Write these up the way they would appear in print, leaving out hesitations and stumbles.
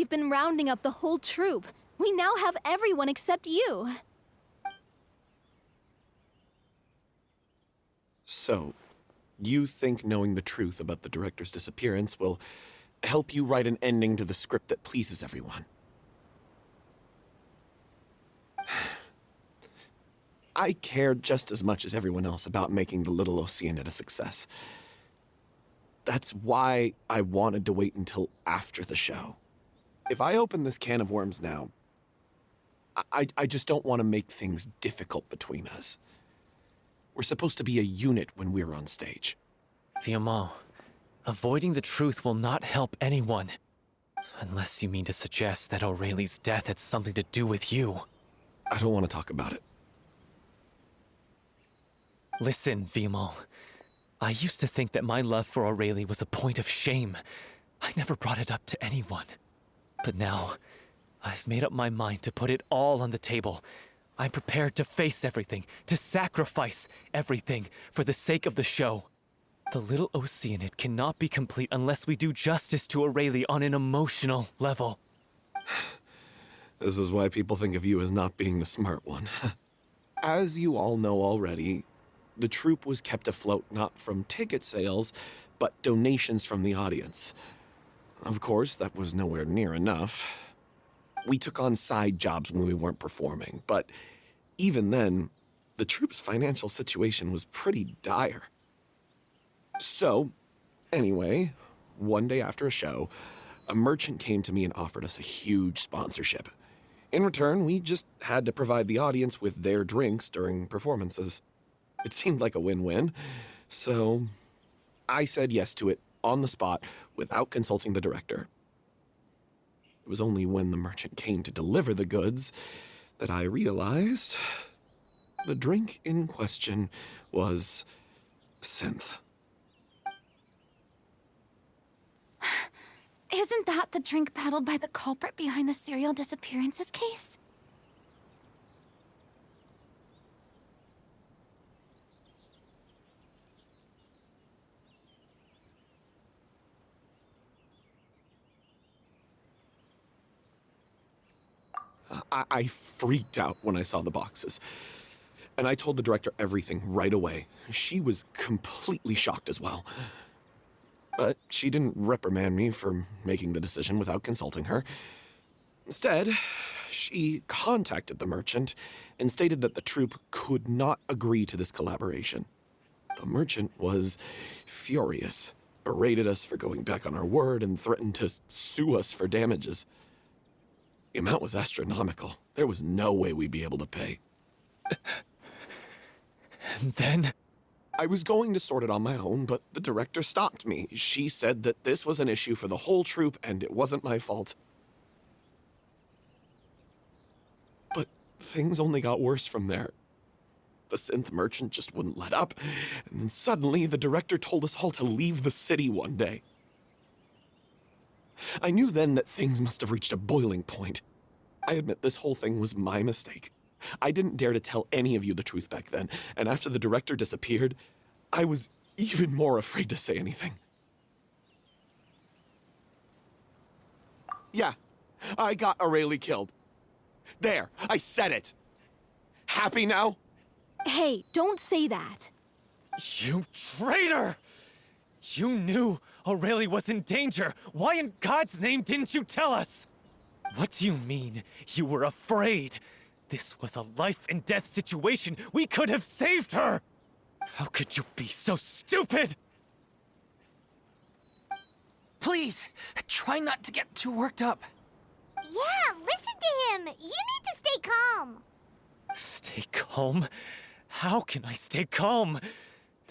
we've been rounding up the whole troupe. We now have everyone except you. So, you think knowing the truth about the director's disappearance will help you write an ending to the script that pleases everyone? I care just as much as everyone else about making the Little Oceanid a success. That's why I wanted to wait until after the show. If I open this can of worms now, I just don't want to make things difficult between us. We're supposed to be a unit when we're on stage. Viamant, avoiding the truth will not help anyone. Unless you mean to suggest that Aurelie's death had something to do with you. I don't want to talk about it. Listen, Viamant. I used to think that my love for Aurelie was a point of shame. I never brought it up to anyone. But now, I've made up my mind to put it all on the table. I'm prepared to face everything, to sacrifice everything for the sake of the show. The Little Oceanid cannot be complete unless we do justice to Aurelie on an emotional level. This is why people think of you as not being the smart one. As you all know already, the troupe was kept afloat not from ticket sales, but donations from the audience. Of course, that was nowhere near enough. We took on side jobs when we weren't performing, but even then, the troupe's financial situation was pretty dire. So, anyway, one day after a show, a merchant came to me and offered us a huge sponsorship. In return, we just had to provide the audience with their drinks during performances. It seemed like a win-win, so I said yes to it on the spot without consulting the director. It was only when the merchant came to deliver the goods that I realized the drink in question was synth. Isn't that the drink peddled by the culprit behind the serial disappearances case? I freaked out when I saw the boxes. And I told the director everything right away. She was completely shocked as well. But she didn't reprimand me for making the decision without consulting her. Instead, she contacted the merchant and stated that the troupe could not agree to this collaboration. The merchant was furious, berated us for going back on our word, and threatened to sue us for damages. The amount was astronomical. There was no way we'd be able to pay. And then? I was going to sort it on my own, but the director stopped me. She said that this was an issue for the whole troupe, and it wasn't my fault. But things only got worse from there. The synth merchant just wouldn't let up, and then suddenly the director told us all to leave the city one day. I knew then that things must have reached a boiling point. I admit this whole thing was my mistake. I didn't dare to tell any of you the truth back then, and after the director disappeared, I was even more afraid to say anything. Yeah, I got Aurelie killed. There, I said it. Happy now? Hey, don't say that. You traitor! You knew Aurelie was in danger. Why in God's name didn't you tell us? What do you mean, you were afraid? This was a life-and-death situation. We could have saved her! How could you be so stupid? Please, try not to get too worked up. Yeah, listen to him. You need to stay calm. Stay calm? How can I stay calm?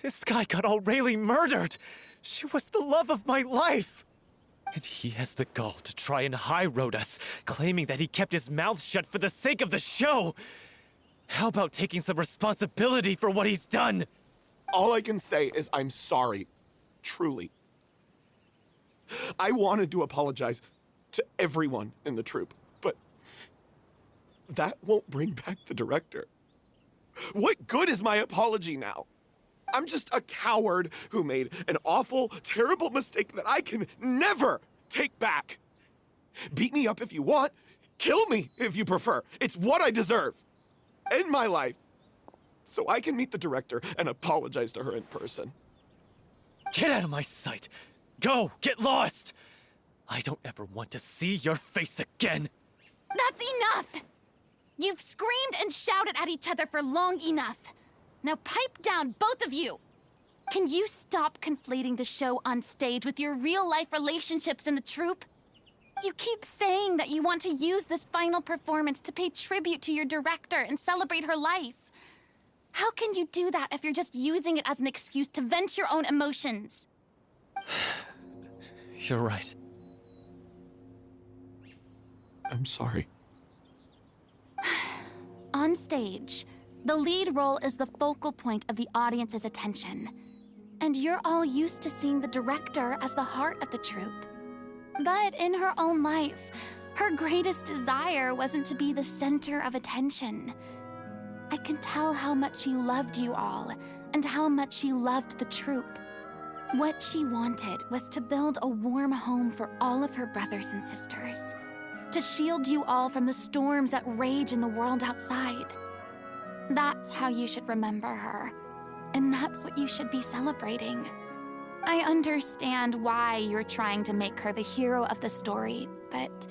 This guy got Aurelie murdered! She was the love of my life! And he has the gall to try and high-road us, claiming that he kept his mouth shut for the sake of the show! How about taking some responsibility for what he's done? All I can say is I'm sorry. Truly. I wanted to apologize to everyone in the troupe, but that won't bring back the director. What good is my apology now? I'm just a coward who made an awful, terrible mistake that I can never take back. Beat me up if you want. Kill me if you prefer. It's what I deserve. End my life. So I can meet the director and apologize to her in person. Get out of my sight! Go! Get lost! I don't ever want to see your face again! That's enough! You've screamed and shouted at each other for long enough. Now pipe down, both of you! Can you stop conflating the show on stage with your real-life relationships in the troupe? You keep saying that you want to use this final performance to pay tribute to your director and celebrate her life. How can you do that if you're just using it as an excuse to vent your own emotions? You're right. I'm sorry. On stage, the lead role is the focal point of the audience's attention. And you're all used to seeing the director as the heart of the troupe. But in her own life, her greatest desire wasn't to be the center of attention. I can tell how much she loved you all, and how much she loved the troupe. What she wanted was to build a warm home for all of her brothers and sisters. To shield you all from the storms that rage in the world outside. That's how you should remember her. And that's what you should be celebrating. I understand why you're trying to make her the hero of the story, but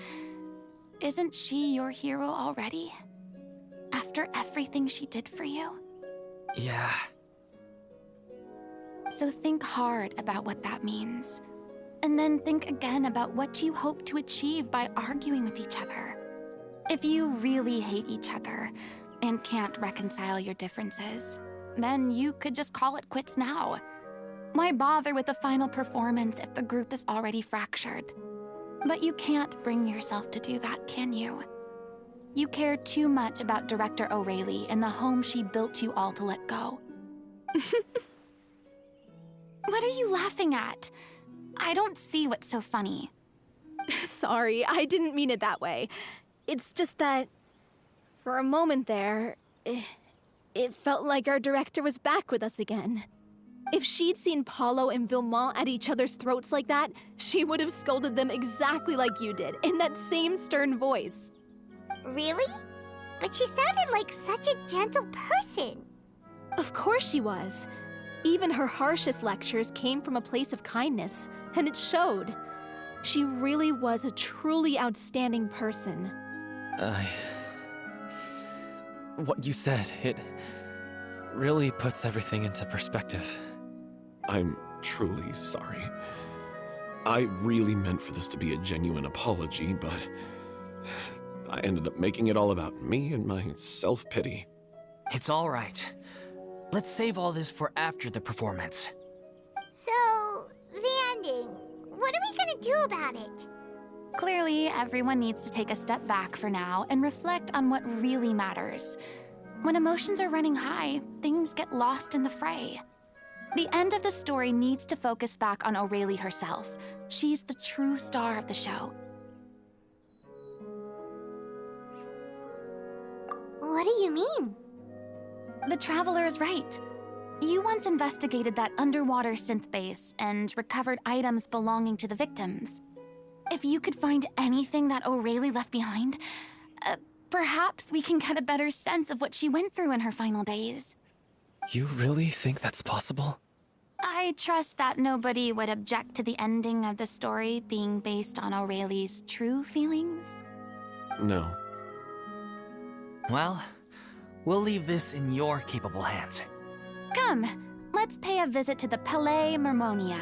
isn't she your hero already? After everything she did for you? Yeah. So think hard about what that means. And then think again about what you hope to achieve by arguing with each other. If you really hate each other and can't reconcile your differences, then you could just call it quits now. Why bother with the final performance if the group is already fractured? But you can't bring yourself to do that, can you? You care too much about Director O'Reilly and the home she built you all to let go. What are you laughing at? I don't see what's so funny. Sorry, I didn't mean it that way. It's just that, for a moment there, it felt like our director was back with us again. If she'd seen Paulo and Vilmont at each other's throats like that, she would have scolded them exactly like you did, in that same stern voice. Really? But she sounded like such a gentle person. Of course she was. Even her harshest lectures came from a place of kindness, and it showed. She really was a truly outstanding person. What you said, it really puts everything into perspective. I'm truly sorry. I really meant for this to be a genuine apology, but I ended up making it all about me and my self-pity. It's all right. Let's save all this for after the performance. So, the ending. What are we gonna do about it? Clearly, everyone needs to take a step back for now and reflect on what really matters. When emotions are running high, things get lost in the fray. The end of the story needs to focus back on O'Reilly herself. She's the true star of the show. What do you mean? The Traveler is right. You once investigated that underwater synth base and recovered items belonging to the victims. If you could find anything that O'Reilly left behind, perhaps we can get a better sense of what she went through in her final days. You really think that's possible? I trust that nobody would object to the ending of the story being based on O'Reilly's true feelings. No. Well, we'll leave this in your capable hands. Come, let's pay a visit to the Palais Mermonia.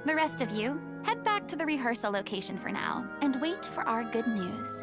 The rest of you, head back to the rehearsal location for now and wait for our good news.